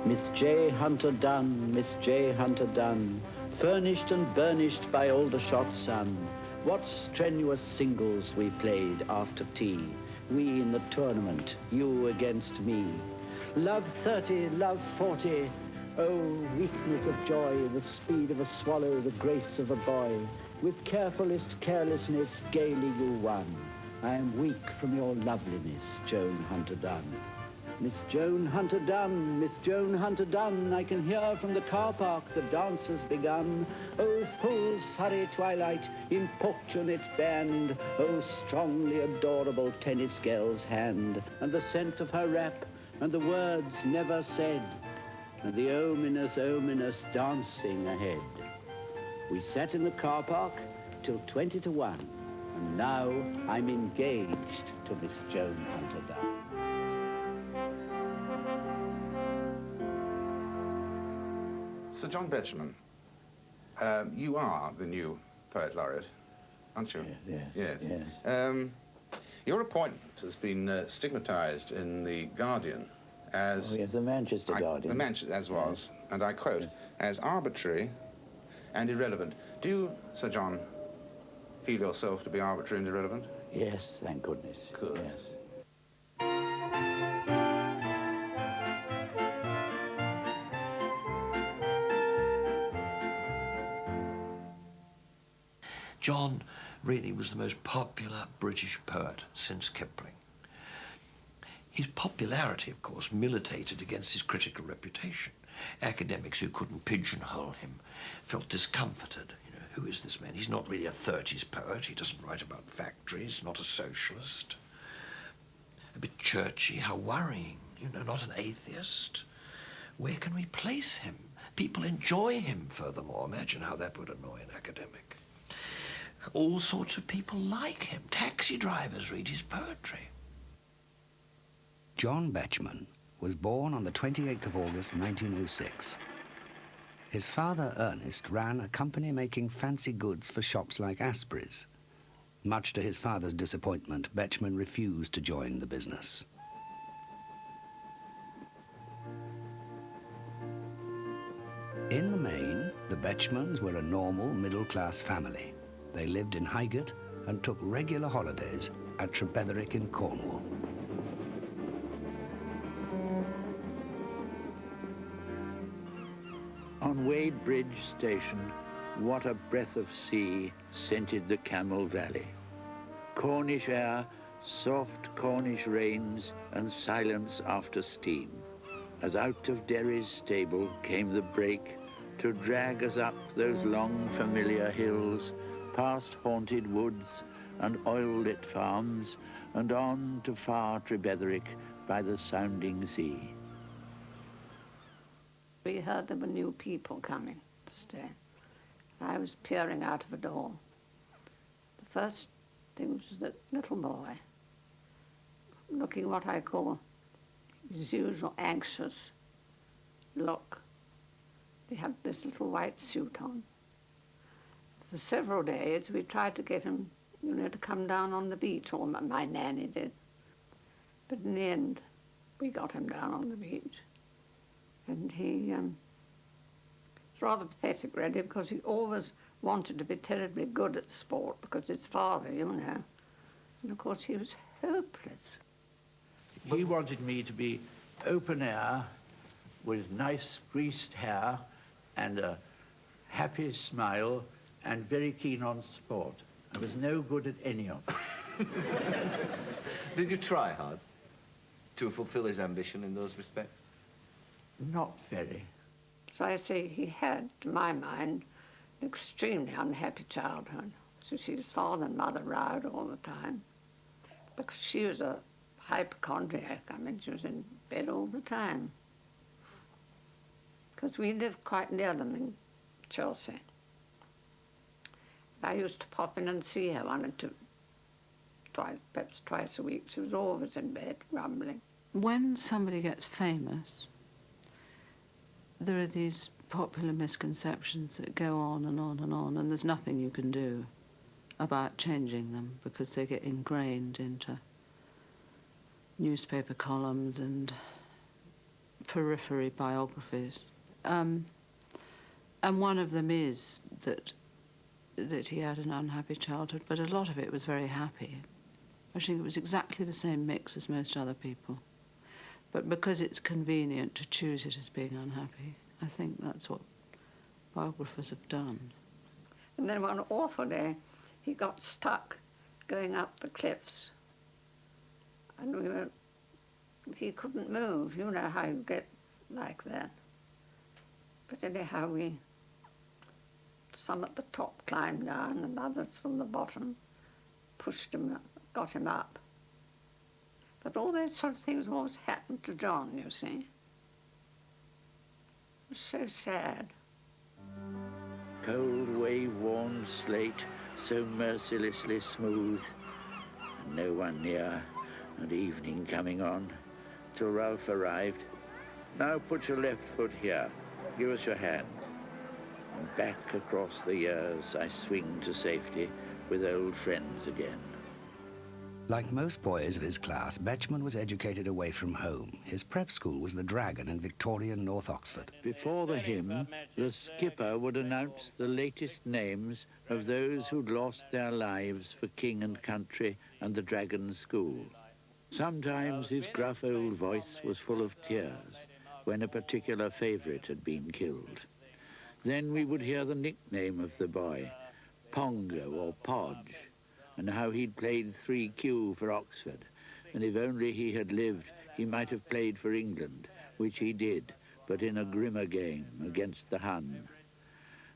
Miss J. Hunter Dunn, Miss J. Hunter Dunn, furnished and burnished by Aldershot's son. What strenuous singles we played after tea. We in the tournament, you against me. Love 30, love 40. Oh, weakness of joy, the speed of a swallow, the grace of a boy. With carefulest carelessness, gaily you won. I am weak from your loveliness, Joan Hunter Dunn. Miss Joan Hunter Dunn, Miss Joan Hunter Dunn, I can hear from the car park the dance has begun. Oh, full Surrey twilight, importunate band, oh, strongly adorable tennis girl's hand, and the scent of her wrap, and the words never said, and the ominous, ominous dancing ahead. We sat in the car park till 20 to 1, and now I'm engaged to Miss Joan Hunter Dunn. Sir John Betjeman, you are the new Poet Laureate, aren't you? Yes. Your appointment has been stigmatised in the Guardian as... Oh, yes, the Manchester Guardian. The Manchester, as was, and I quote, as arbitrary and irrelevant. Do you, Sir John, feel yourself to be arbitrary and irrelevant? Yes, thank goodness. Good. Yes. John really was the most popular British poet since Kipling. His popularity, of course, militated against his critical reputation. Academics who couldn't pigeonhole him felt discomforted. You know, who is this man? He's not really a 30s poet. He doesn't write about factories, not a socialist. A bit churchy, how worrying. You know, not an atheist. Where can we place him? People enjoy him, furthermore. Imagine how that would annoy an academic. All sorts of people like him. Taxi drivers read his poetry. John Betjeman was born on the 28th of August, 1906. His father, Ernest, ran a company making fancy goods for shops like Asprey's. Much to his father's disappointment, Betjeman refused to join the business. In the main, the Betjemans were a normal middle-class family. They lived in Highgate and took regular holidays at Trebetherick in Cornwall. On Wade Bridge Station, what a breath of sea scented the Camel Valley. Cornish air, soft Cornish rains, and silence after steam. As out of Derry's stable came the brake to drag us up those long familiar hills, past haunted woods and oil-lit farms, and on to far Trebetherick by the sounding sea. We heard there were new people coming to stay. I was peering out of a door. The first thing was that little boy, looking what I call his usual anxious look. He had this little white suit on. For several days we tried to get him, you know, to come down on the beach, or my nanny did. But in the end, we got him down on the beach. And it's rather pathetic, really, because he always wanted to be terribly good at sport, because his father, you know. And of course, he was hopeless. He wanted me to be open air, with nice greased hair, and a happy smile, and very keen on sport. I was no good at any of it. Did you try hard to fulfill his ambition in those respects? Not very. As I say, he had, to my mind, an extremely unhappy childhood. So his father and mother rowed all the time. Because she was a hypochondriac. I mean, she was in bed all the time. Because we lived quite near them in Chelsea. I used to pop in and see her perhaps twice a week. She was always in bed, grumbling. When somebody gets famous, there are these popular misconceptions that go on and on and on, and there's nothing you can do. about changing them because they get ingrained into newspaper columns and periphery biographies. And one of them is that he had an unhappy childhood, but a lot of it was very happy. I think it was exactly the same mix as most other people. But because it's convenient to choose it as being unhappy, I think that's what biographers have done. And then one awful day, he got stuck going up the cliffs. And he couldn't move. You know how you get like that. But anyhow, some at the top climbed down and others from the bottom pushed him, got him up. But all those sort of things always happened to John, you see. It was so sad. Cold wave-worn slate, so mercilessly smooth, and no one near, and evening coming on, till Ralph arrived. Now put your left foot here, give us your hand. And back across the years I swing to safety with old friends again. Like most boys of his class, Betjeman was educated away from home. His prep school was the Dragon in Victorian North Oxford. Before the hymn, the skipper would announce the latest names of those who'd lost their lives for king and country and the Dragon School. Sometimes his gruff old voice was full of tears when a particular favourite had been killed. Then we would hear the nickname of the boy, Pongo or Podge, and how he'd played 3Q for Oxford, and if only he had lived, he might have played for England, which he did, but in a grimmer game against the Hun.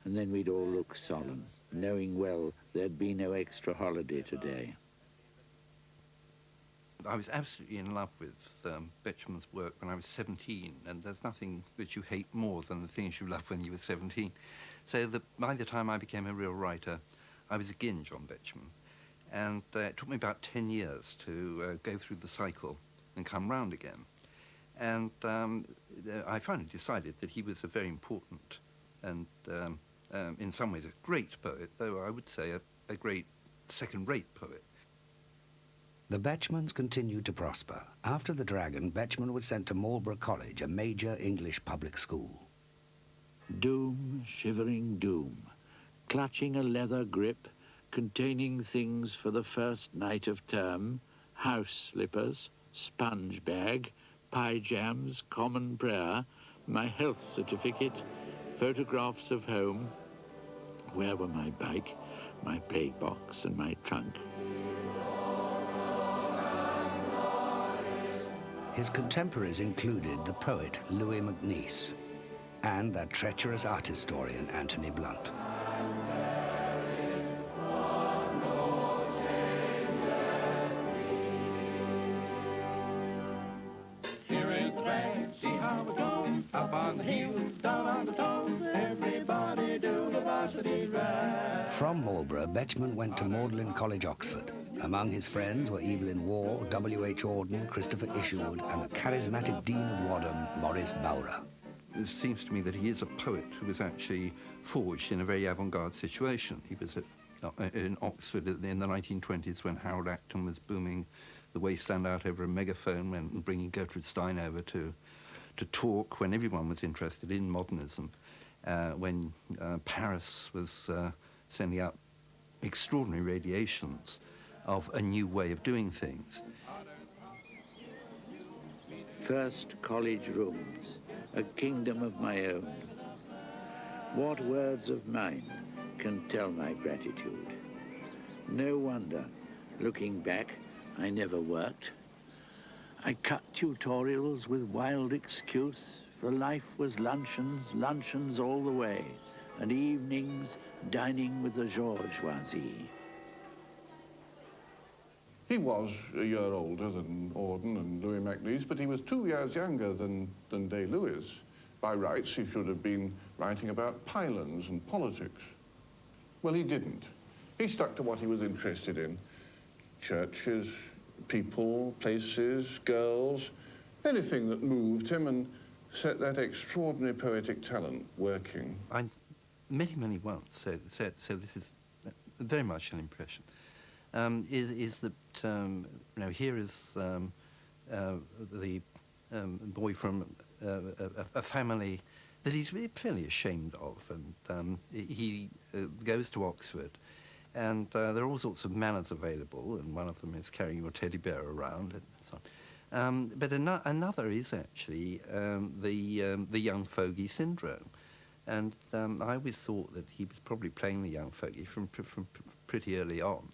And then we'd all look solemn, knowing well there'd be no extra holiday today. I was absolutely in love with Betjeman's work when I was 17, and there's nothing that you hate more than the things you loved when you were 17. So by the time I became a real writer, I was again John Betjeman. And it took me about 10 years to go through the cycle and come round again. And I finally decided that he was a very important and, in some ways, a great poet, though I would say a great second-rate poet. The Betjemans continued to prosper. After the Dragon, Betjeman was sent to Marlborough College, a major English public school. Doom, shivering doom, clutching a leather grip, containing things for the first night of term, house slippers, sponge bag, pie jams, common prayer, my health certificate, photographs of home. Where were my bike, my plague box and my trunk? His contemporaries included the poet Louis MacNeice and that treacherous art historian Anthony Blunt. From Marlborough, Betjeman went to Magdalen College, Oxford. Among his friends were Evelyn Waugh, W.H. Auden, Christopher Isherwood, and the charismatic Dean of Wadham, Maurice Bowra. It seems to me that he is a poet who was actually forged in a very avant-garde situation. He was in Oxford in the 1920s when Harold Acton was booming the wasteland out over a megaphone and bringing Gertrude Stein over to talk when everyone was interested in modernism, when Paris was sending out extraordinary radiations of a new way of doing things. First college rooms, a kingdom of my own. What words of mine can tell my gratitude? No wonder, looking back, I never worked. I cut tutorials with wild excuse, for life was luncheons, luncheons all the way, and evenings dining with the bourgeoisie. He was a year older than Auden and Louis MacNeice, but he was 2 years younger than Day-Lewis. By rights, he should have been writing about pylons and politics. Well, he didn't. He stuck to what he was interested in. Churches, people, places, girls, anything that moved him and set that extraordinary poetic talent working. I many once said this is very much an impression, is that, you know, here is the boy from a family that he's fairly ashamed of, and he goes to Oxford, and there are all sorts of manners available, and one of them is carrying your teddy bear around, and so on. But another is actually the young fogey syndrome, and I always thought that he was probably playing the young fogey from pretty early on.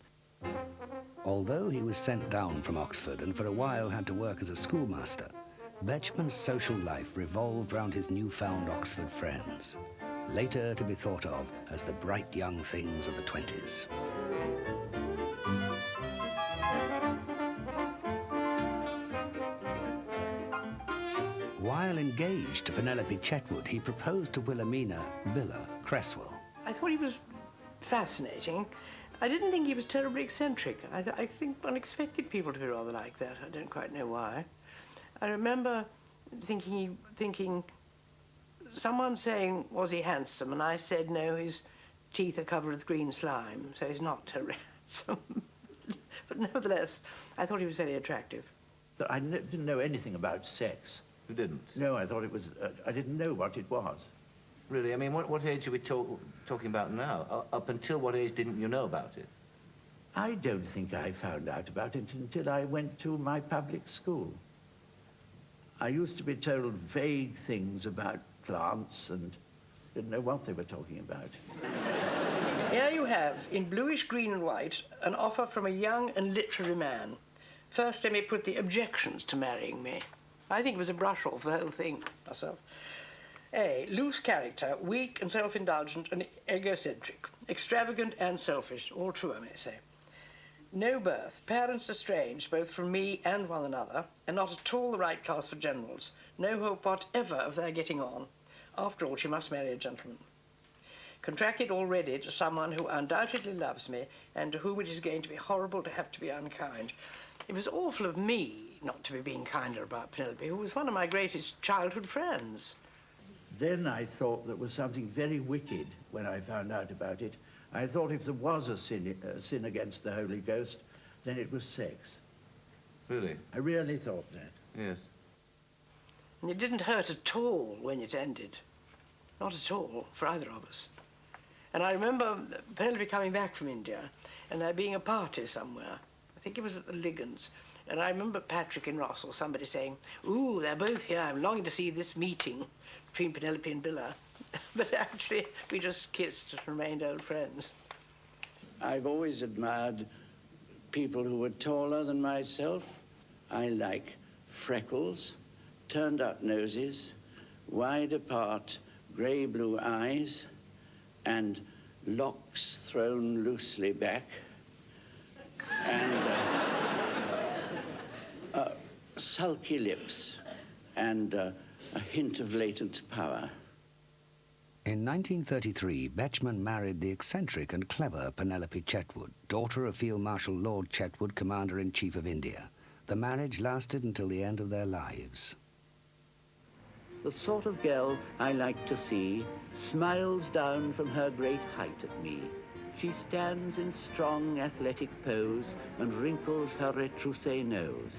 Although he was sent down from Oxford and for a while had to work as a schoolmaster, Betjeman's social life revolved round his newfound Oxford friends, later to be thought of as the bright young things of the 20s. While engaged to Penelope Chetwood, he proposed to Wilhelmina Billa Cresswell. I thought he was fascinating. I didn't think he was terribly eccentric. I think one expected people to be rather like that. I don't quite know why. I remember thinking, someone saying, was he handsome? And I said, no, his teeth are covered with green slime, so he's not terribly handsome. But nevertheless, I thought he was very attractive. But I didn't know anything about sex. You didn't? No, I thought it was, I didn't know what it was. Really? I mean, what age are we talking about now? Up until what age didn't you know about it? I don't think I found out about it until I went to my public school. I used to be told vague things about plants and didn't know what they were talking about. Here you have, in bluish green and white, an offer from a young and literary man. First, let me put the objections to marrying me. I think it was a brush-off, the whole thing, myself. A, loose character, weak and self-indulgent and egocentric, extravagant and selfish, all true, I may say. No birth, parents estranged both from me and one another, and not at all the right class for generals. No hope whatever of their getting on. After all, she must marry a gentleman. Contracted already to someone who undoubtedly loves me, and to whom it is going to be horrible to have to be unkind. It was awful of me not to be being kinder about Penelope, who was one of my greatest childhood friends. Then I thought there was something very wicked when I found out about it. I thought if there was a sin against the Holy Ghost, then it was sex. Really? I really thought that. Yes. And it didn't hurt at all when it ended. Not at all, for either of us. And I remember Penelope coming back from India, and there being a party somewhere. I think it was at the Liggins. And I remember Patrick and Ross or somebody saying, ooh, they're both here. I'm longing to see this meeting between Penelope and Billa. But actually, we just kissed and remained old friends. I've always admired people who were taller than myself. I like freckles, turned-up noses, wide apart grey-blue eyes, and locks thrown loosely back, and sulky lips, and a hint of latent power. In 1933, Betjeman married the eccentric and clever Penelope Chetwood, daughter of Field Marshal Lord Chetwood, Commander-in-Chief of India. The marriage lasted until the end of their lives. The sort of girl I like to see smiles down from her great height at me. She stands in strong athletic pose and wrinkles her retroussé nose.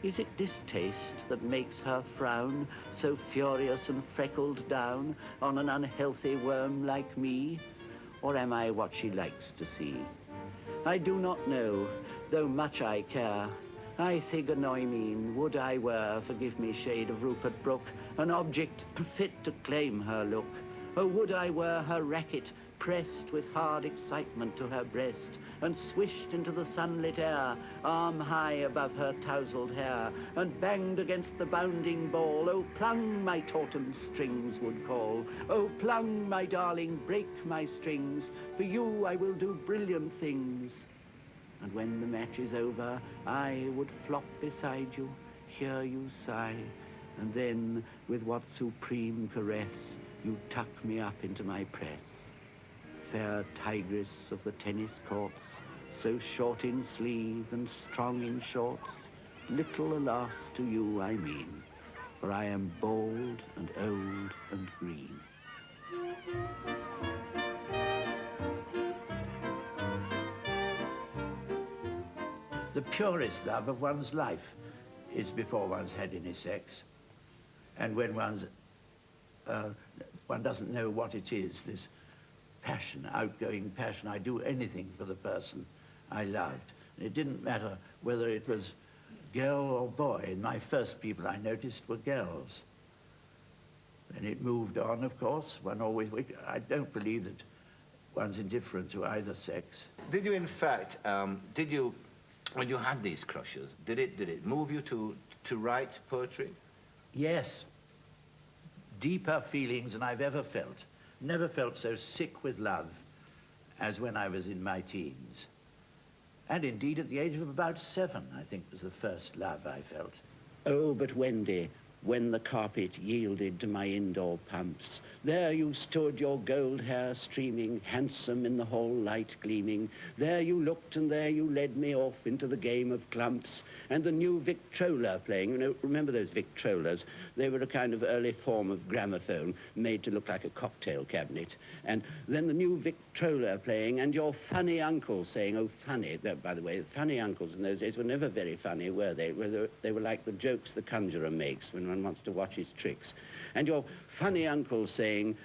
Is it distaste that makes her frown, so furious and freckled down on an unhealthy worm like me? Or am I what she likes to see? I do not know, though much I care. I think I mean, would I were, forgive me, shade of Rupert Brooke, an object fit to claim her look. Oh, would I were her racket, pressed with hard excitement to her breast, and swished into the sunlit air, arm high above her tousled hair, and banged against the bounding ball. Oh, plung, my tautum strings would call. Oh, plung, my darling, break my strings. For you I will do brilliant things. And when the match is over, I would flop beside you, hear you sigh, and then, with what supreme caress, you tuck me up into my press. Fair tigress of the tennis courts, so short in sleeve and strong in shorts, little alas to you I mean, for I am bald and old and green. The purest love of one's life is before one's had any sex. And when one doesn't know what it is, this passion, outgoing passion, I do anything for the person I loved. And it didn't matter whether it was girl or boy. And my first people I noticed were girls. Then it moved on, of course. I don't believe that one's indifferent to either sex. Did you, in fact, when you had these crushes, did it move you to write poetry? Yes. Deeper feelings than I've ever felt. Never felt so sick with love as when I was in my teens. And indeed, at the age of about 7, I think, was the first love I felt. Oh, but Wendy, when the carpet yielded to my indoor pumps, there you stood, your gold hair streaming, handsome in the hall light gleaming. There you looked and there you led me off into the game of clumps. And the new Victrola playing, you know, remember those Victrolas? They were a kind of early form of gramophone made to look like a cocktail cabinet. And then the new Victrola playing and your funny uncle saying, oh, funny. By the way, funny uncles in those days were never very funny, were they? They were like the jokes the conjurer makes when one wants to watch his tricks. And your funny uncle saying,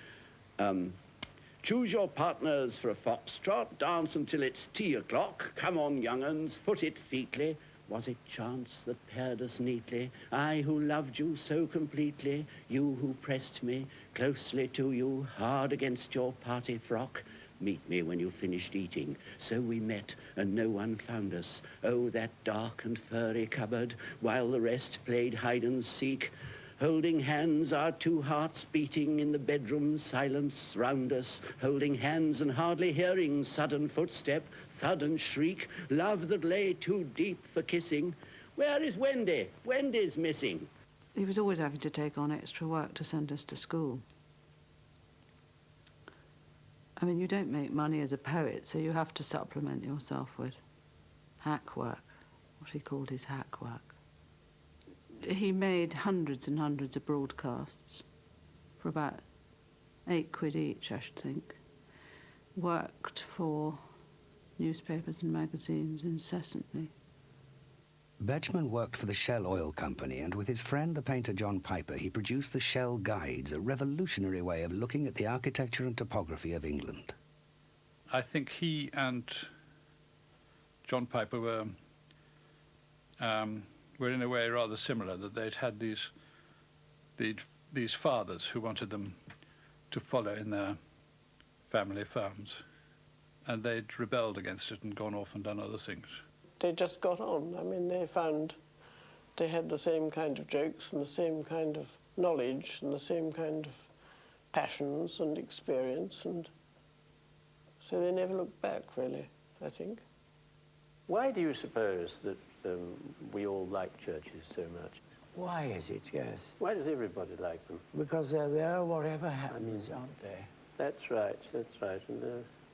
choose your partners for a foxtrot, dance until it's tea o'clock, come on, young uns, foot it featly. Was it chance that paired us neatly? I who loved you so completely, you who pressed me closely to you, hard against your party frock. Meet me when you finished eating. So we met, and no one found us. Oh, that dark and furry cupboard, while the rest played hide and seek. Holding hands, our two hearts beating in the bedroom silence round us. Holding hands and hardly hearing sudden footstep, thud and shriek. Love that lay too deep for kissing. Where is Wendy? Wendy's missing. He was always having to take on extra work to send us to school. I mean, you don't make money as a poet, so you have to supplement yourself with hack work, what he called his hack work. He made hundreds and hundreds of broadcasts for about £8 each, I should think. Worked for newspapers and magazines incessantly. Betjeman worked for the Shell Oil Company, and with his friend, the painter John Piper, he produced the Shell Guides, a revolutionary way of looking at the architecture and topography of England. I think he and John Piper were in a way rather similar, that they'd had these fathers who wanted them to follow in their family farms, and they'd rebelled against it and gone off and done other things. They just got on. I mean, they found they had the same kind of jokes and the same kind of knowledge and the same kind of passions and experience, and so they never looked back, really, I think. Why do you suppose that we all like churches so much? Why is it, yes? Why does everybody like them? Because they're there whatever happens, aren't they? That's right, and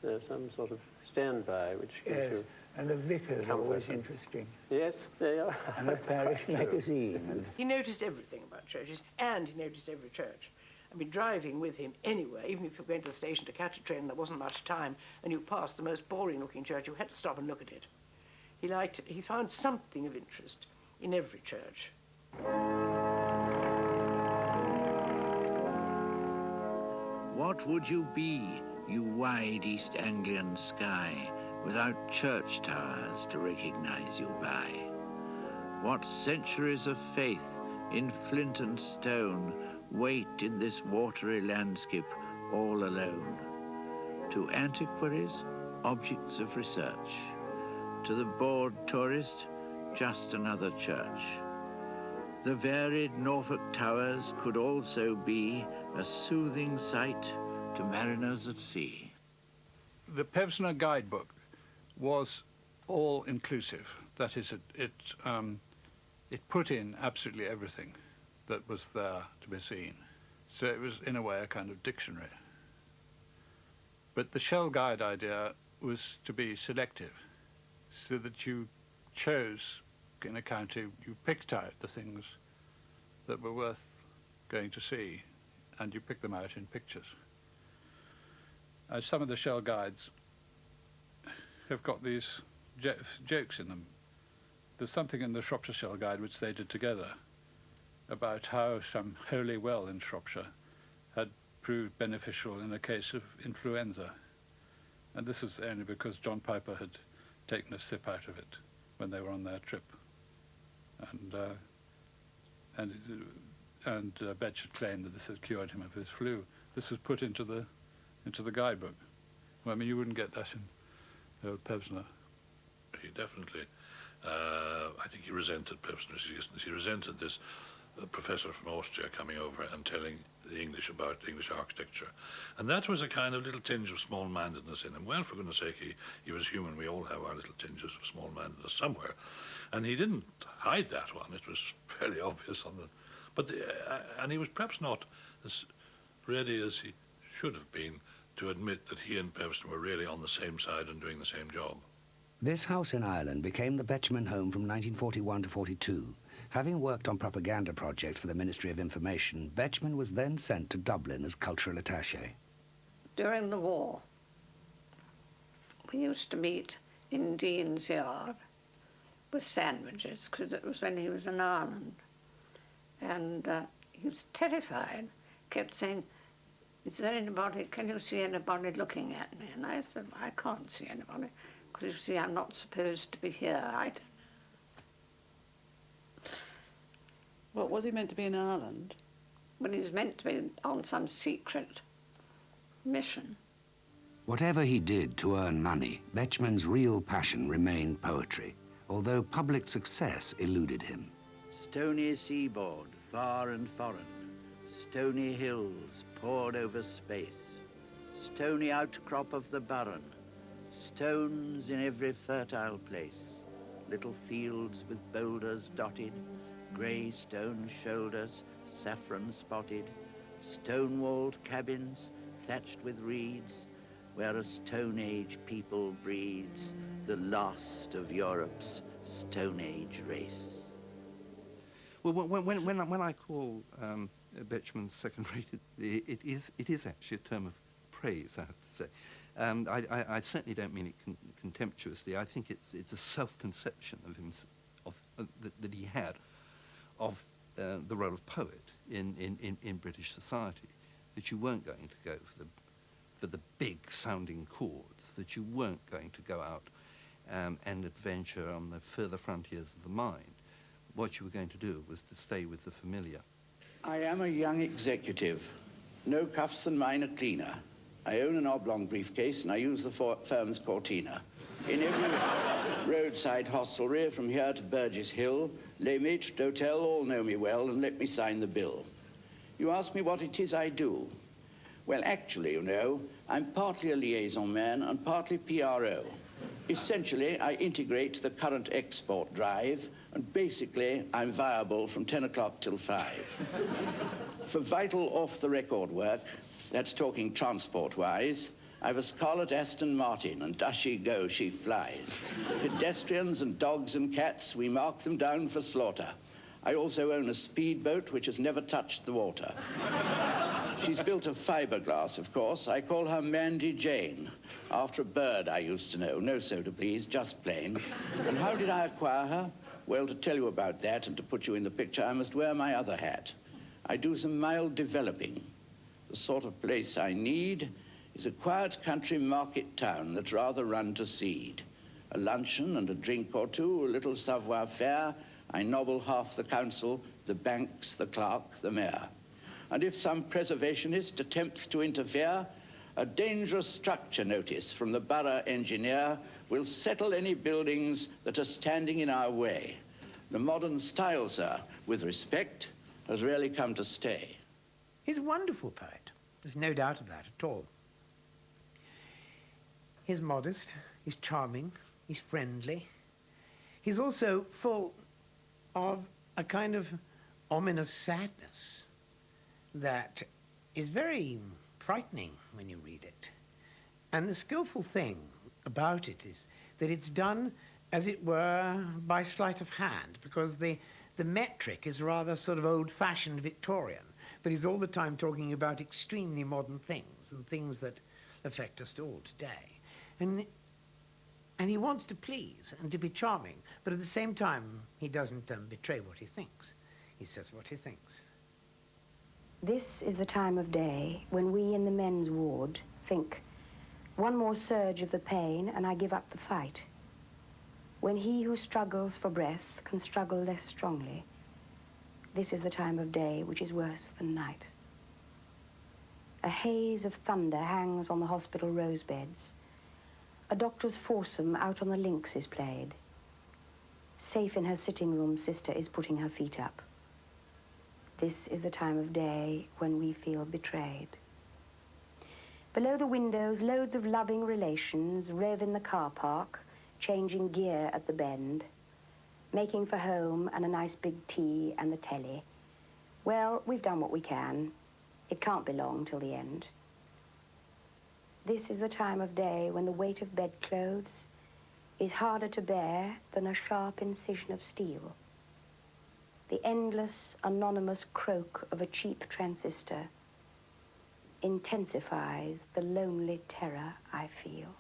there's some sort of standby which gives you... And the vicars are always interesting. Yes, they are. And a parish magazine. He noticed everything about churches, and he noticed every church. I mean, driving with him anywhere, even if you went to the station to catch a train and there wasn't much time, and you passed the most boring-looking church, you had to stop and look at it. He liked it. He found something of interest in every church. What would you be, you wide East Anglian sky, without church towers to recognize you by? What centuries of faith in flint and stone wait in this watery landscape all alone? To antiquaries, objects of research. To the bored tourist, just another church. The varied Norfolk towers could also be a soothing sight to mariners at sea. The Pevsner guidebook was all-inclusive. That is, it put in absolutely everything that was there to be seen. So it was, in a way, a kind of dictionary. But the Shell Guide idea was to be selective, so that you chose, in a county, you picked out the things that were worth going to see, and you picked them out in pictures. Some of the Shell Guides have got these jokes in them. there's something in the Shropshire Shell Guide which they did together about how some holy well in Shropshire had proved beneficial in a case of influenza. And this was only because John Piper had taken a sip out of it when they were on their trip. And Betch had claimed that this had cured him of his flu. This was put into the guidebook. Well, I mean, you wouldn't get that in Pevsner. He definitely, I think he resented Pevsner's existence. He resented this professor from Austria coming over and telling the English about English architecture. And that was a kind of little tinge of small-mindedness in him. Well, for goodness sake, he was human. We all have our little tinges of small-mindedness somewhere. And he didn't hide that one. It was fairly obvious on the... But and he was perhaps not as ready as he should have been to admit that he and Pevsner were really on the same side and doing the same job. This house in Ireland became the Betjeman home from 1941 to 42. Having worked on propaganda projects for the Ministry of Information, Betjeman was then sent to Dublin as cultural attaché. During the war, we used to meet in Dean's Yard with sandwiches, because it was when he was in Ireland. And he was terrified, kept saying, "Is there anybody, can you see anybody looking at me?" And I said, "I can't see anybody, because you see, I'm not supposed to be here." What was he meant to be in Ireland? Well, he was meant to be on some secret mission. Whatever he did to earn money, Betjeman's real passion remained poetry, although public success eluded him. Stony seaboard, far and foreign, stony hills poured over space, stony outcrop of the Burren, stones in every fertile place, little fields with boulders dotted, grey stone shoulders, saffron spotted, stone-walled cabins thatched with reeds, where a Stone Age people breeds the last of Europe's Stone Age race. Well, when I call Betjeman second-rate, it is actually a term of praise, I have to say. I certainly don't mean it contemptuously. I think it's a self-conception of him, that he had of the role of poet in British society, that you weren't going to go for the big-sounding chords, that you weren't going to go out and adventure on the further frontiers of the mind. What you were going to do was to stay with the familiar. I am a young executive. No cuffs and mine are cleaner. I own an oblong briefcase and I use the firm's Cortina. In every roadside hostelry from here to Burgess Hill, Les Maitres d'Hotel all know me well and let me sign the bill. You ask me what it is I do. Well, actually, you know, I'm partly a liaison man and partly PRO. Essentially, I integrate the current export drive, and basically, I'm viable from 10 o'clock till 5. For vital off-the-record work, that's talking transport-wise, I've a Scarlet Aston Martin, and does she go, she flies. Pedestrians and dogs and cats, we mark them down for slaughter. I also own a speedboat which has never touched the water. She's built of fiberglass, of course. I call her Mandy Jane, after a bird I used to know. No soda, please, just plain. And how did I acquire her? Well, to tell you about that and to put you in the picture, I must wear my other hat. I do some mild developing. The sort of place I need is a quiet country market town that's rather run to seed. A luncheon and a drink or two, a little savoir-faire. I nobble half the council, the banks, the clerk, the mayor. And if some preservationist attempts to interfere, a dangerous structure notice from the borough engineer will settle any buildings that are standing in our way. The modern style, sir, with respect, has really come to stay. He's a wonderful poet. There's no doubt of that at all. He's modest, he's charming, he's friendly. He's also full of a kind of ominous sadness that is very frightening when you read it. And the skillful thing about it is that it's done, as it were, by sleight of hand, because the metric is rather sort of old-fashioned Victorian, but he's all the time talking about extremely modern things and things that affect us all today. And And he wants to please and to be charming, but at the same time, he doesn't betray what he thinks. He says what he thinks. This is the time of day when we in the men's ward think, one more surge of the pain and I give up the fight. When he who struggles for breath can struggle less strongly, this is the time of day which is worse than night. A haze of thunder hangs on the hospital rose beds. A doctor's foursome out on the links is played. Safe in her sitting room, sister is putting her feet up. This is the time of day when we feel betrayed. Below the windows, loads of loving relations rev in the car park, changing gear at the bend, making for home and a nice big tea and the telly. Well, we've done what we can. It can't be long till the end. This is the time of day when the weight of bedclothes is harder to bear than a sharp incision of steel. The endless, anonymous croak of a cheap transistor intensifies the lonely terror I feel.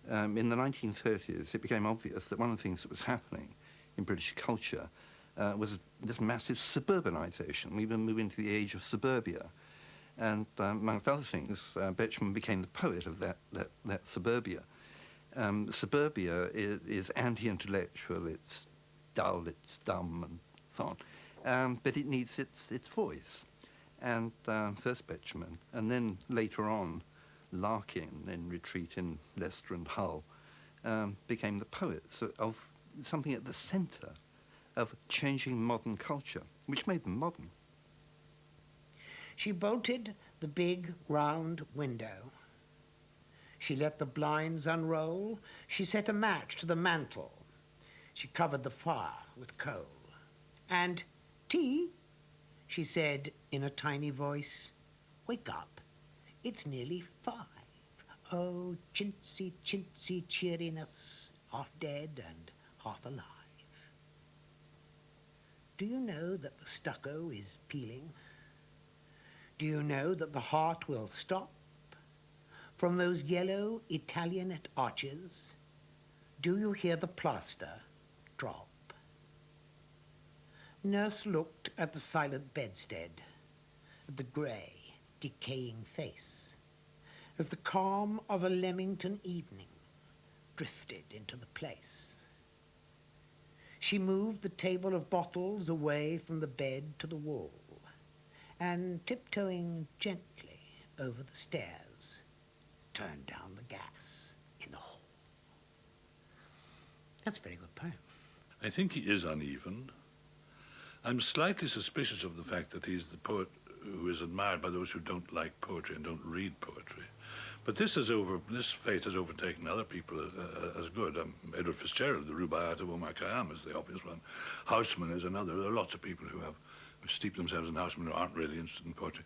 In the 1930s, it became obvious that one of the things that was happening in British culture was this massive suburbanization. We were moving to the age of suburbia. And amongst other things, Betjeman became the poet of that suburbia. Suburbia is anti-intellectual, it's dull, it's dumb, and so on. But it needs its voice. And first Betjeman, and then later on, Larkin in Retreat in Leicester and Hull, became the poets of something at the centre of changing modern culture, which made them modern. She bolted the big, round window. She let the blinds unroll. She set a match to the mantel. She covered the fire with coal. And tea, she said in a tiny voice, wake up, it's nearly 5. Oh, chintzy, chintzy cheeriness, half dead and half alive. Do you know that the stucco is peeling? Do you know that the heart will stop from those yellow Italianate arches? Do you hear the plaster drop? Nurse looked at the silent bedstead, at the grey, decaying face, as the calm of a Leamington evening drifted into the place. She moved the table of bottles away from the bed to the wall, and tiptoeing gently over the stairs, turned down the gas in the hall. That's a very good poem. I think he is uneven. I'm slightly suspicious of the fact that he's the poet who is admired by those who don't like poetry and don't read poetry. But this fate has overtaken other people as good. Edward Fitzgerald, the Rubaiyat of Omar Khayyam, is the obvious one. Houseman is another. There are lots of people who have steeped themselves in Houseman who aren't really interested in poetry.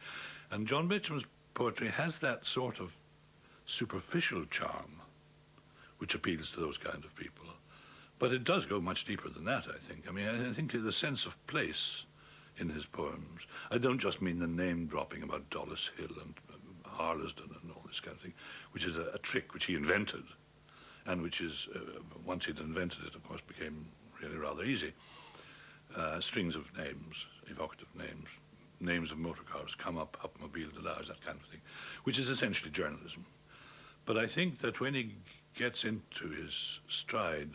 And John Betjeman's poetry has that sort of superficial charm which appeals to those kind of people. But it does go much deeper than that, I think. I mean, I think the sense of place in his poems. I don't just mean the name-dropping about Dollis Hill and Harlesden and all this kind of thing, which is a trick which he invented, and which is, once he'd invented it, of course, became really rather easy. Strings of names, evocative names, names of motor cars come up, Upmobile de Lars, that kind of thing, which is essentially journalism. But I think that when he gets into his stride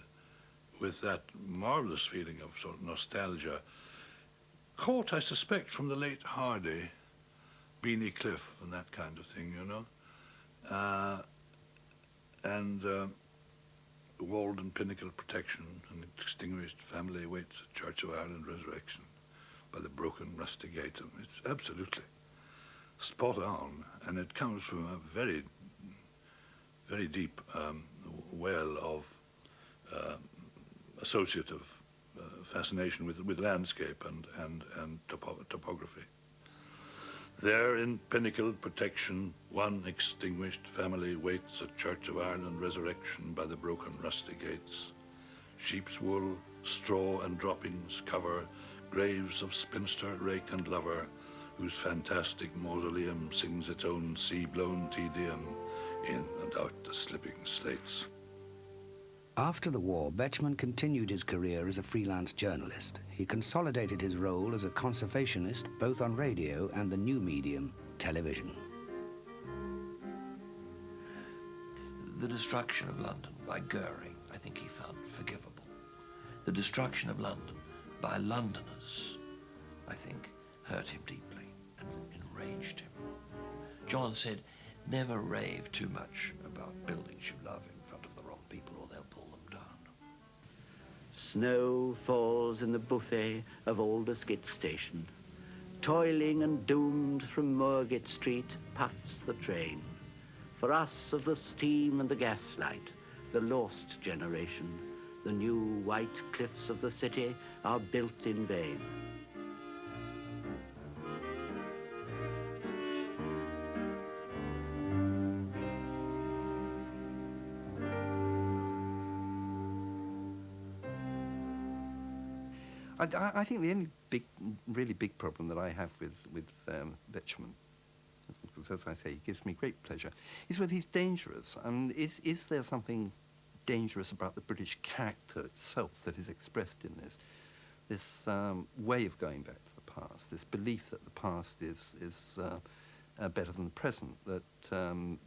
with that marvelous feeling of sort of nostalgia, caught, I suspect, from the late Hardy, Beanie Cliff and that kind of thing, you know, and Walden Pinnacle Protection, an extinguished family waits at Church of Ireland Resurrection by the broken rusty gate. It's absolutely spot on, and it comes from a very, very deep well of associative fascination with landscape and topography. There in Pinnacle Protection, one extinguished family waits at Church of Ireland Resurrection by the broken rusty gates. Sheep's wool, straw and droppings cover graves of spinster, rake and lover, whose fantastic mausoleum sings its own sea-blown Te Deum in and out the slipping slates. After the war, Betjeman continued his career as a freelance journalist. He consolidated his role as a conservationist both on radio and the new medium, television. The destruction of London by Goering, I think he found forgivable. The destruction of London by Londoners, I think, hurt him deeply and enraged him. John said, never rave too much about buildings you love in front of the wrong people or they'll pull them down. Snow falls in the buffet of Aldersgate Station. Toiling and doomed from Moorgate Street puffs the train. For us of the steam and the gaslight, the lost generation, the new white cliffs of the city are built in vain. I think the only really big problem that I have with Betjeman, because as I say, he gives me great pleasure, is whether he's dangerous. Is there something dangerous about the British character itself that is expressed in this way of going back to the past, this belief that the past is better than the present, that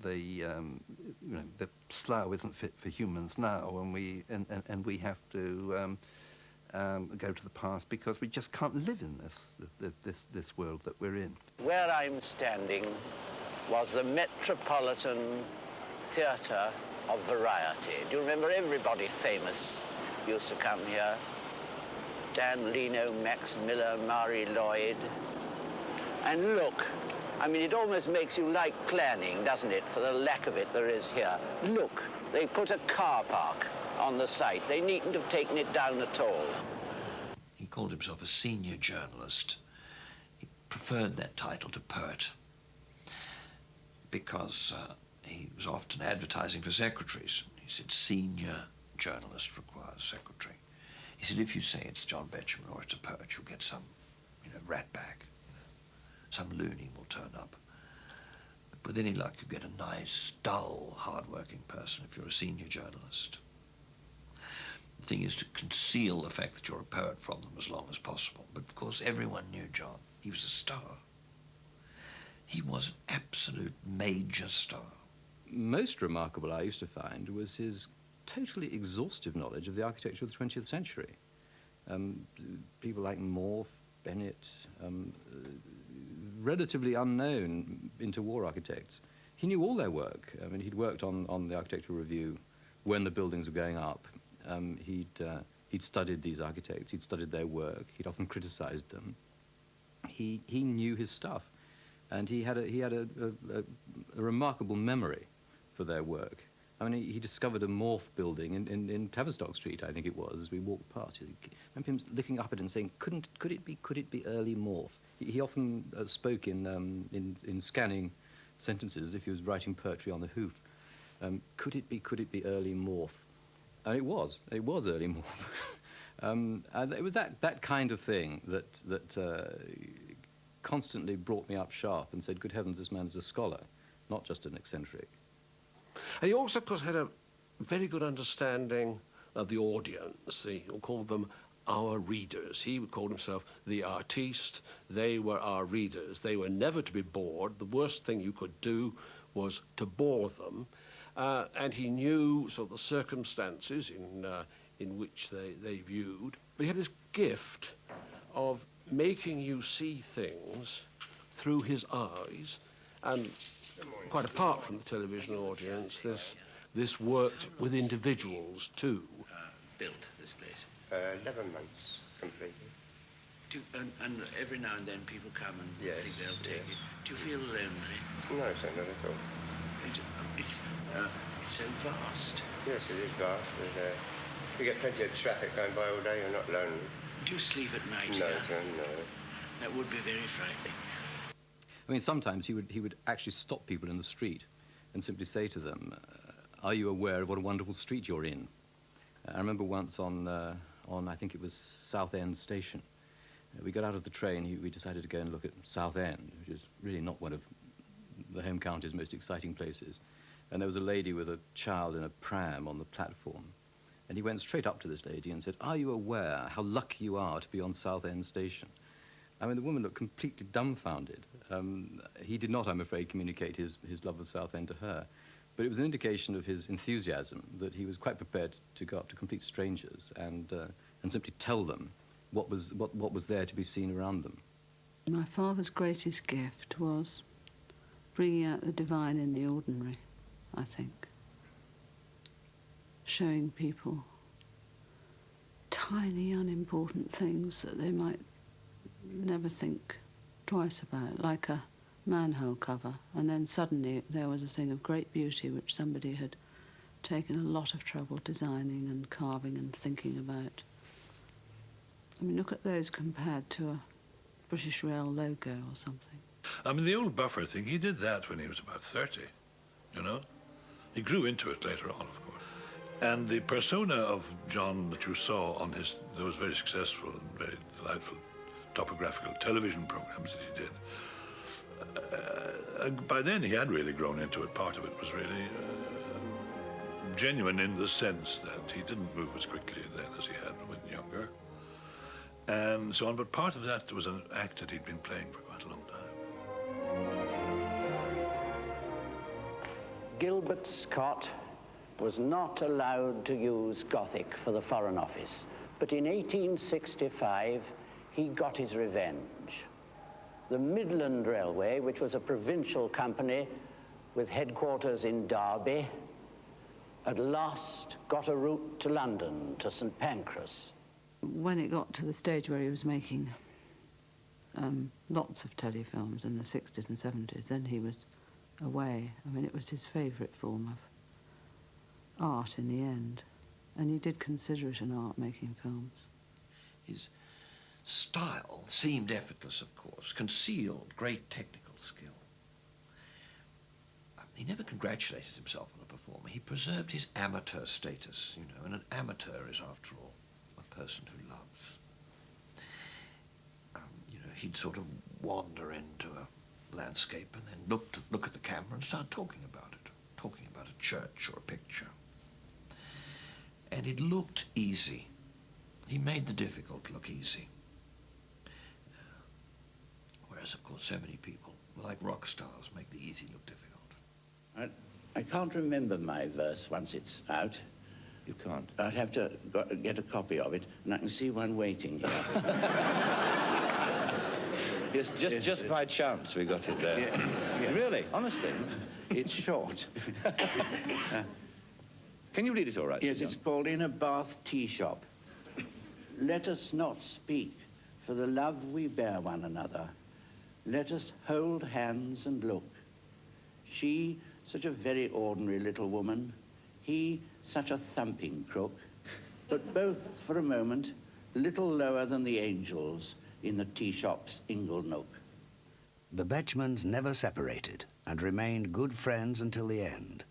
the slough isn't fit for humans now, and we have to go to the past because we just can't live in this world that we're in. Where I'm standing was the Metropolitan Theatre of Variety. Do you remember everybody famous used to come here? Dan Leno, Max Miller, Mari Lloyd. And look, I mean, it almost makes you like Clanning, doesn't it, for the lack of it there is here. Look, they put a car park on the site. They needn't have taken it down at all. He called himself a senior journalist. He preferred that title to poet because he was often advertising for secretaries. He said, senior journalist requires secretary. He said, if you say it's John Betjeman or it's a poet, you'll get some, ratbag. Some loony will turn up. But with any luck, you get a nice, dull, hard-working person if you're a senior journalist. The thing is to conceal the fact that you're a poet from them as long as possible. But of course, everyone knew John. He was a star. He was an absolute major star. Most remarkable, I used to find, was his totally exhaustive knowledge of the architecture of the 20th century. People like Morph, Bennett, relatively unknown interwar architects. He knew all their work. I mean, he'd worked on the Architectural Review when the buildings were going up. He'd studied these architects, he'd studied their work, he'd often criticized them. He knew his stuff, and he had a remarkable memory for their work. I mean, he discovered a Morph building in Tavistock Street, I think it was, as we walked past. I remember him looking up at it and saying, could it be early Morph? He often spoke in scanning sentences if he was writing poetry on the hoof. Could it be early Morph? And it was early Morph. And it was that kind of thing that constantly brought me up sharp and said, good heavens, this man is a scholar, not just an eccentric. And he also, of course, had a very good understanding of the audience. He called them our readers. He would call himself the artiste. They were our readers. They were never to be bored. The worst thing you could do was to bore them. And he knew sort of the circumstances in which they viewed. But he had this gift of making you see things through his eyes. And quite apart from the television audience, this worked with individuals too. Built this place? 11 months completely. And every now and then people come and think they'll take it. Do you feel lonely? No, sir, not at all. It's so vast. Yes, it is vast, but we get plenty of traffic going by all day. You're not lonely. Do you sleep at night? No, sir, no. That would be very frightening. I mean, sometimes he would actually stop people in the street and simply say to them, are you aware of what a wonderful street you're in? I remember once on I think it was Southend Station. We got out of the train, we decided to go and look at Southend, which is really not one of the home county's most exciting places. And there was a lady with a child in a pram on the platform. And he went straight up to this lady and said, "Are you aware how lucky you are to be on Southend Station?" I mean, the woman looked completely dumbfounded. He did not, I'm afraid, communicate his love of Southend to her, but it was an indication of his enthusiasm that he was quite prepared to go up to complete strangers and simply tell them what was there to be seen around them. My father's greatest gift was bringing out the divine in the ordinary, I think. Showing people tiny, unimportant things that they might never think twice about, like a manhole cover, and then suddenly there was a thing of great beauty which somebody had taken a lot of trouble designing and carving and thinking about. I mean, look at those compared to a British Rail logo or something. I mean, the old buffer thing, he did that when he was about 30, you know? He grew into it later on, of course. And the persona of John that you saw on those very successful and very delightful topographical television programs that he did, by then he had really grown into it. Part of it was really genuine in the sense that he didn't move as quickly then as he had when younger, and so on. But part of that was an act that he'd been playing for quite a long time. Gilbert Scott was not allowed to use Gothic for the Foreign Office, but in 1865 he got his revenge. The Midland Railway, which was a provincial company with headquarters in Derby, at last got a route to London, to St Pancras. When it got to the stage where he was making lots of telefilms in the 60s and 70s, then he was away. I mean, it was his favourite form of art in the end, and he did consider it an art, making films. His style seemed effortless, of course, concealed great technical skill. He never congratulated himself on a performer. He preserved his amateur status, you know, and an amateur is, after all, a person who loves. You know, he'd sort of wander into a landscape and then look at the camera and start talking about it, talking about a church or a picture. And it looked easy. He made the difficult look easy. Whereas, of course, so many people, like rock stars, make the easy look difficult. I can't remember my verse once it's out. You can't? I'd have to get a copy of it, and I can see one waiting here. Yes, just by chance we got it there. Yeah. Really? Honestly? It's short. Can you read it all right? Yes, Sir John? it's called In a Bath Tea Shop. Let us not speak for the love we bear one another. Let us hold hands and look. She, such a very ordinary little woman. He, such a thumping crook. But both, for a moment, little lower than the angels in the tea shop's ingle nook. The Betjemans never separated and remained good friends until the end.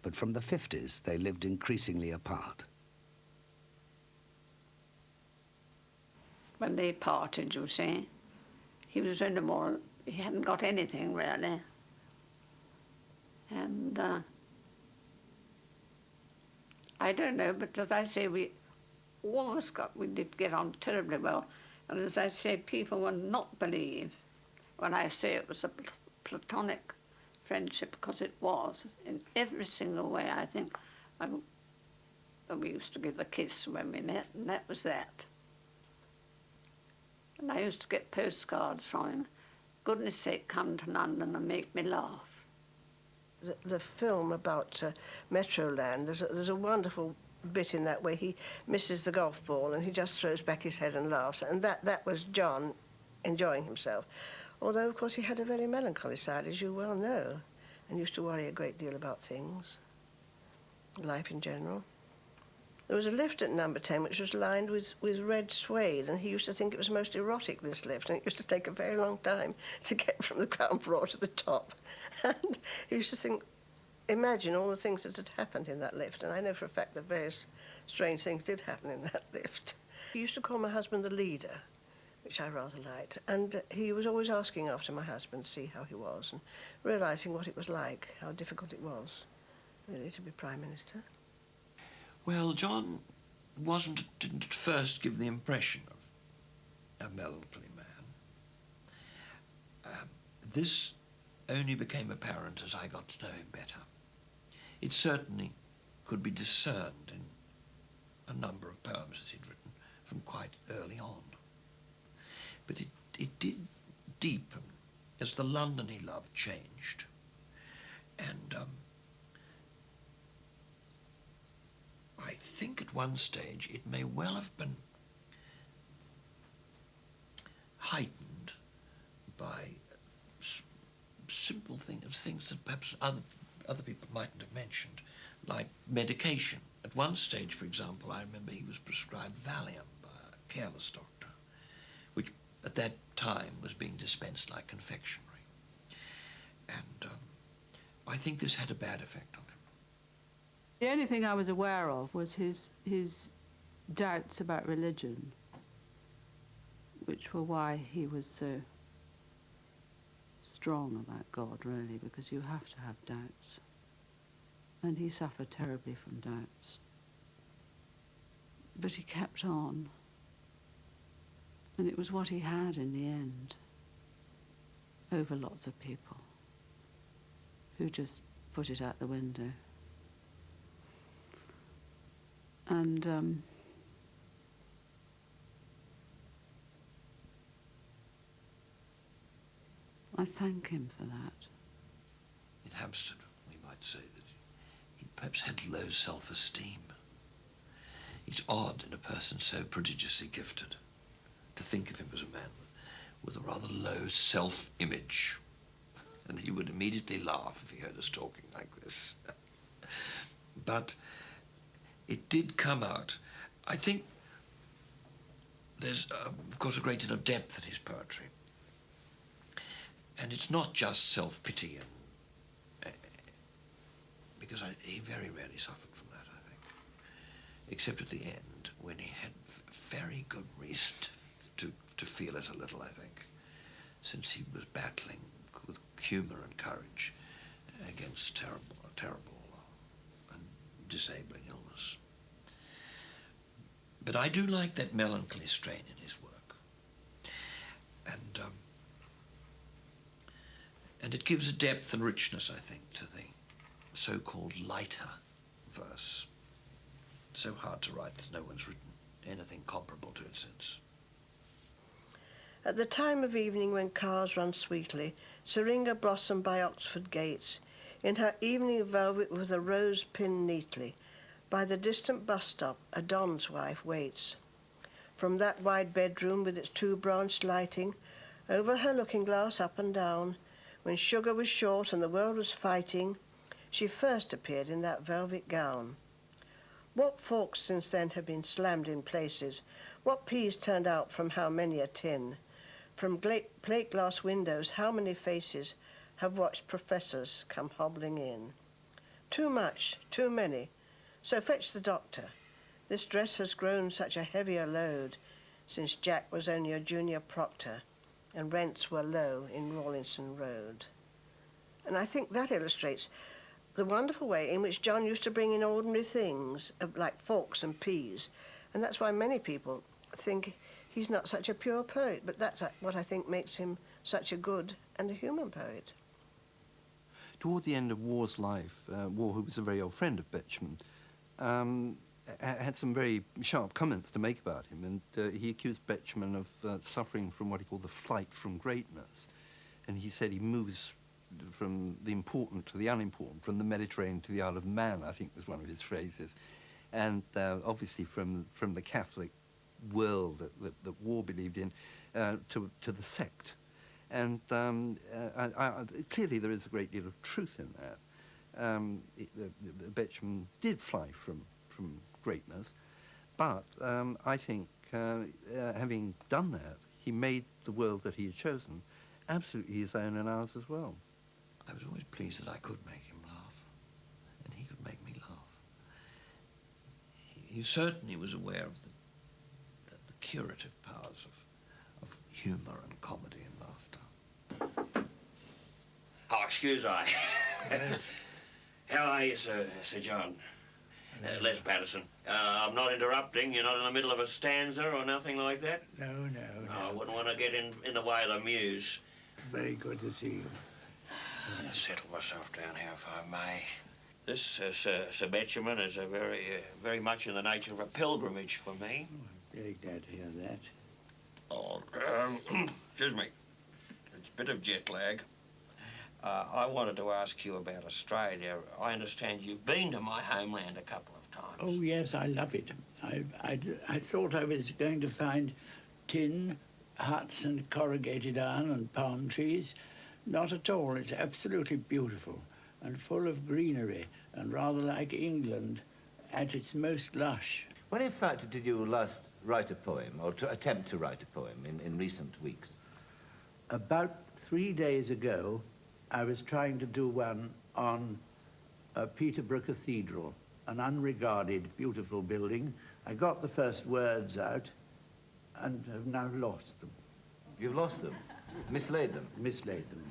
But from the 50s, they lived increasingly apart. When they parted, you see, he was in the more, he hadn't got anything really. And I don't know, but as I say, we did get on terribly well. And as I say, people will not believe when I say it was a platonic friendship, because it was in every single way. I think we used to give the kiss when we met, and that was that. And I used to get postcards from him. Goodness sake, come to London and make me laugh. The film about Metroland, there's a wonderful bit in that where he misses the golf ball and he just throws back his head and laughs, and that was John enjoying himself. Although, of course, he had a very melancholy side, as you well know, and used to worry a great deal about things, life in general. There was a lift at number 10 which was lined with red suede, and he used to think it was most erotic, this lift, and it used to take a very long time to get from the ground floor to the top. And he used to think, imagine all the things that had happened in that lift, and I know for a fact that various strange things did happen in that lift. He used to call my husband the leader, which I rather liked, and he was always asking after my husband to see how he was, and realising what it was like, how difficult it was, really, to be Prime Minister. Well, John didn't at first give the impression of a melancholy man. This only became apparent as I got to know him better. It certainly could be discerned in a number of poems that he'd written from quite early on. But it did deepen as the London he loved changed. And I think at one stage it may well have been heightened by simple things that perhaps other people mightn't have mentioned, like medication. At one stage, for example, I remember he was prescribed Valium by a careless doctor, which at that time was being dispensed like confectionery. And I think this had a bad effect on him. The only thing I was aware of was his doubts about religion, which were why he was so strong about God, really, because you have to have doubts. And he suffered terribly from doubts. But he kept on. And it was what he had in the end, over lots of people who just put it out the window. And I thank him for that. In Hampstead, we might say that he perhaps had low self-esteem. It's odd in a person so prodigiously gifted to think of him as a man with a rather low self-image. And he would immediately laugh if he heard us talking like this. But it did come out. I think there's, of course, a great deal of depth in his poetry. And it's not just self-pity, and because he very rarely suffered from that, I think. Except at the end, when he had very good reason to feel it a little, I think, since he was battling with humour and courage against terrible and disabling illness. But I do like that melancholy strain in his work. And it gives a depth and richness, I think, to the so-called lighter verse. So hard to write that no one's written anything comparable to it since. At the time of evening when cars run sweetly, syringa blossom by Oxford gates, in her evening velvet with a rose pinned neatly, by the distant bus stop a don's wife waits. From that wide bedroom with its two-branched lighting, over her looking-glass up and down, when sugar was short and the world was fighting, she first appeared in that velvet gown. What forks since then have been slammed in places, what peas turned out from how many a tin. From plate glass windows how many faces have watched professors come hobbling in. Too much, too many, so fetch the doctor. This dress has grown such a heavier load since Jack was only a junior proctor and rents were low in Rawlinson Road. And I think that illustrates the wonderful way in which John used to bring in ordinary things, like forks and peas, and that's why many people think he's not such a pure poet, but that's what I think makes him such a good and a human poet. Toward the end of War's life, War, who was a very old friend of Betjeman, had some very sharp comments to make about him, and he accused Betjeman of suffering from what he called the flight from greatness. And he said he moves from the important to the unimportant, from the Mediterranean to the Isle of Man, I think was one of his phrases. And obviously from the Catholic world that War believed in to the sect. And clearly there is a great deal of truth in that. Betjeman did fly from greatness, but I think having done that, he made the world that he had chosen absolutely his own and ours as well. I was always pleased that I could make him laugh, and he could make me laugh. He certainly was aware of the curative powers of humour and comedy and laughter. Oh, excuse I. How are you, Sir John? Les Patterson, I'm not interrupting. You're not in the middle of a stanza or nothing like that? No, no, I wouldn't want to get in the way of the muse. Very good to see you. Settle myself down here if I may. This, Sir Betjeman, is a very much in the nature of a pilgrimage for me. I'm very glad to hear that. Oh, excuse me. It's a bit of jet lag. I wanted to ask you about Australia. I understand you've been to my homeland a couple of times. Oh, yes, I love it. I thought I was going to find tin, huts and corrugated iron and palm trees. Not at all. It's absolutely beautiful and full of greenery and rather like England at its most lush. When in fact did you last write a poem, or to attempt to write a poem in recent weeks? About 3 days ago, I was trying to do one on Peterborough Cathedral, an unregarded, beautiful building. I got the first words out and have now lost them. You've lost them? Mislaid them? Mislaid them.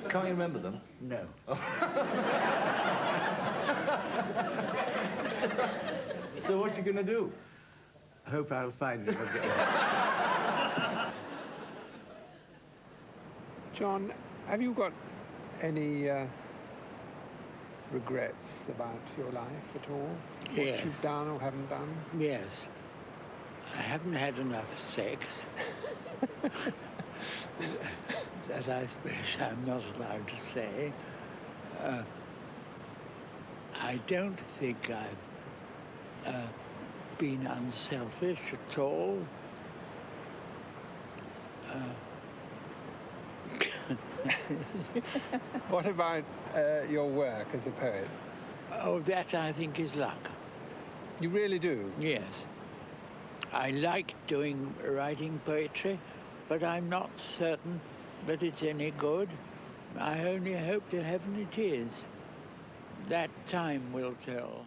Can't you remember them? No. So what you gonna do? Hope I'll find them again. John, have you got any regrets about your life at all? Yes. What you've done or haven't done? Yes. I haven't had enough sex. That I suppose I'm not allowed to say. I don't think I've been unselfish at all. What about your work as a poet? Oh, that I think is luck. You really do? Yes. I like writing poetry, but I'm not certain that it's any good. I only hope to heaven it is. That time will tell.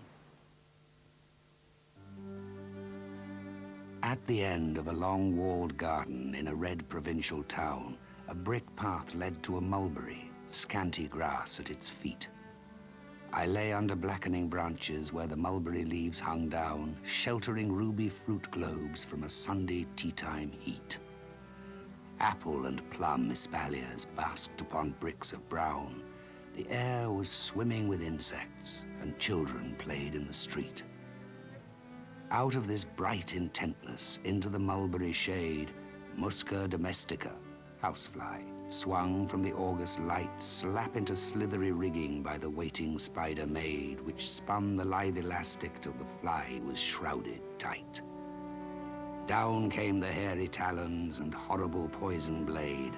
At the end of a long walled garden in a red provincial town, a brick path led to a mulberry, scanty grass at its feet. I lay under blackening branches where the mulberry leaves hung down, sheltering ruby fruit globes from a Sunday tea-time heat. Apple and plum espaliers basked upon bricks of brown. The air was swimming with insects, and children played in the street. Out of this bright intentness into the mulberry shade, Musca domestica, housefly, swung from the August light, slap into slithery rigging by the waiting spider maid, which spun the lithe elastic till the fly was shrouded tight. Down came the hairy talons and horrible poison blade,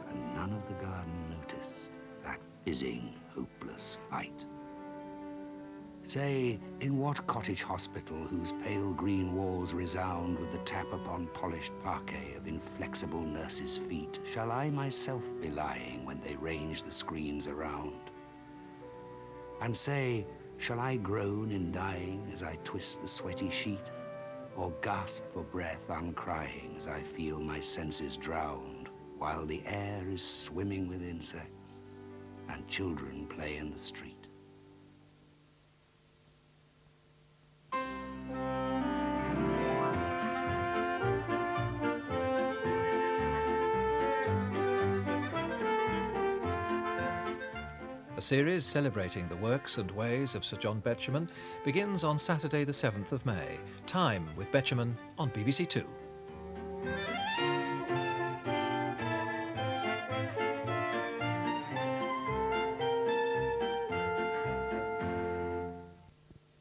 and none of the garden noticed that fizzing, hopeless fight. Say, in what cottage hospital whose pale green walls resound with the tap upon polished parquet of inflexible nurses' feet shall I myself be lying when they range the screens around? And say, shall I groan in dying as I twist the sweaty sheet, or gasp for breath uncrying as I feel my senses drowned, while the air is swimming with insects and children play in the street? A series celebrating the works and ways of Sir John Betjeman begins on Saturday the 7th of May. Time with Betjeman on BBC Two.